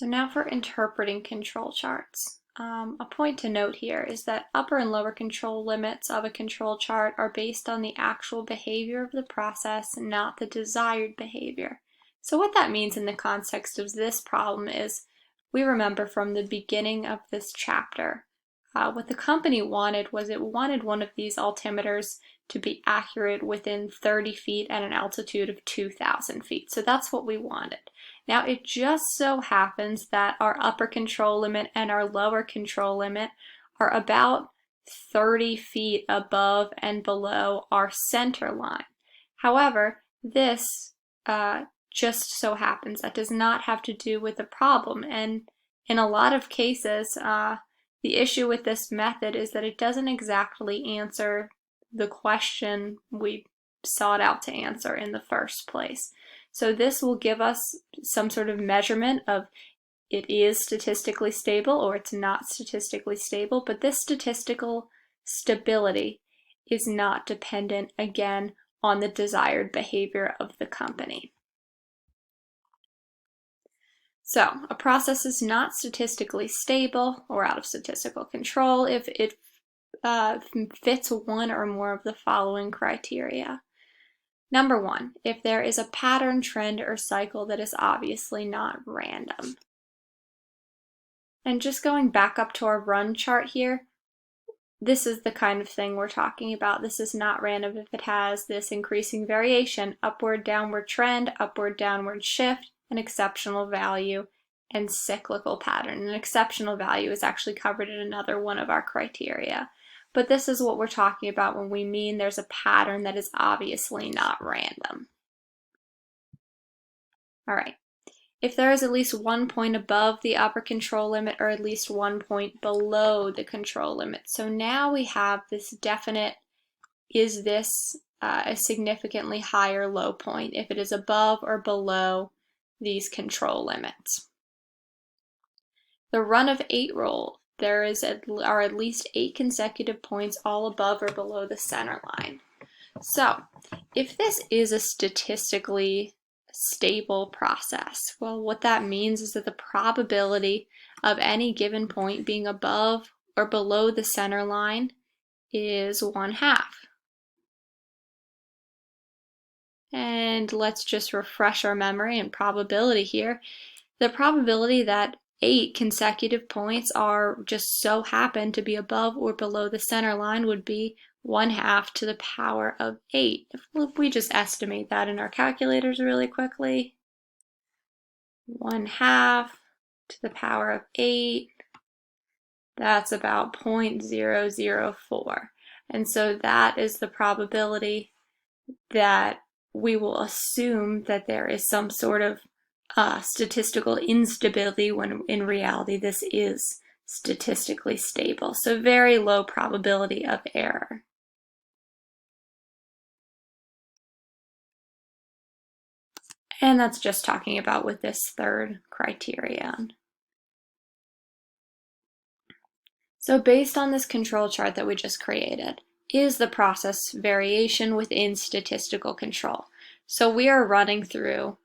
So now for interpreting control charts. A point to note here is that upper and lower control limits of a control chart are based on the actual behavior of the process, not the desired behavior. So what that means in the context of this problem is, we remember from the beginning of this chapter, what the company wanted was it wanted one of these altimeters to be accurate within 30 feet at an altitude of 2,000 feet. So that's what we wanted. Now it just so happens that our upper control limit and our lower control limit are about 30 feet above and below our center line. However, this just so happens. That does not have to do with the problem, and in a lot of cases, the issue with this method is that it doesn't exactly answer the question we sought out to answer in the first place. So this will give us some sort of measurement of it is statistically stable or it's not statistically stable, but this statistical stability is not dependent, again, on the desired behavior of the company. So a process is not statistically stable or out of statistical control if it fits one or more of the following criteria. Number one, if there is a pattern, trend, or cycle that is obviously not random. And just going back up to our run chart here, this is the kind of thing we're talking about. This is not random if it has this increasing variation, upward, downward trend, upward, downward shift, an exceptional value, and cyclical pattern. An exceptional value is actually covered in another one of our criteria. But this is what we're talking about when we mean there's a pattern that is obviously not random. All right. If there is at least 1 point above the upper control limit or at least 1 point below the control limit. So now we have this definite, is this a significantly higher low point if it is above or below these control limits. The run of 8 rule, there are at least 8 consecutive points all above or below the center line. So if this is a statistically stable process, well, what that means is that the probability of any given point being above or below the center line is 1/2. And let's just refresh our memory and probability here. The probability that 8 consecutive points are just so happen to be above or below the center line would be 1/2 to the power of 8. If we just estimate that in our calculators really quickly, 1/2 to the power of 8, that's about 0.004. And so that is the probability that we will assume that there is some sort of statistical instability when in reality this is statistically stable. So very low probability of error. And that's just talking about with this third criterion. So based on this control chart that we just created, is the process variation within statistical control? So we are running through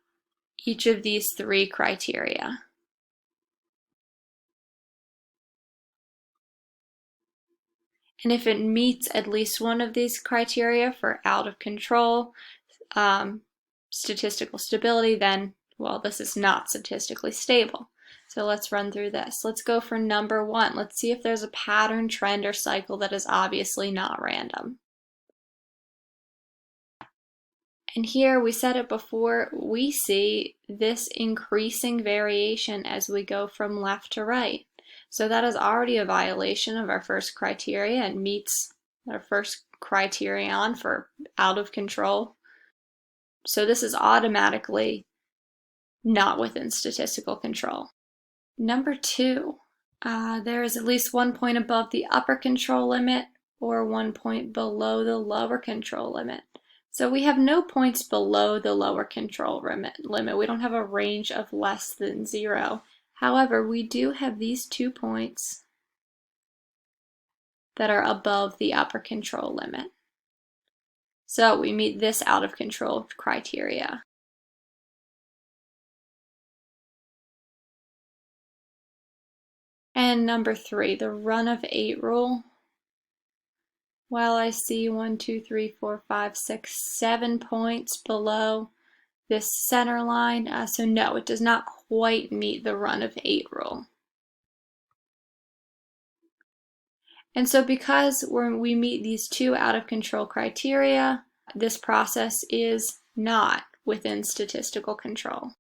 each of these 3 criteria. And if it meets at least one of these criteria for out of control, statistical stability, then, well, this is not statistically stable. So let's run through this. Let's go for number 1. Let's see if there's a pattern, trend, or cycle that is obviously not random. And here, we said it before, we see this increasing variation as we go from left to right. So that is already a violation of our first criteria and meets our first criterion for out of control. So this is automatically not within statistical control. Number 2, there is at least 1 point above the upper control limit or 1 point below the lower control limit. So we have no points below the lower control limit. We don't have a range of less than 0. However, we do have these 2 points that are above the upper control limit. So we meet this out of control criteria. And number 3, the run of 8 rule. Well, I see 1, 2, 3, 4, 5, 6, 7 points below this center line. So no, it does not quite meet the run of 8 rule. And so because we meet these 2 out of control criteria, this process is not within statistical control.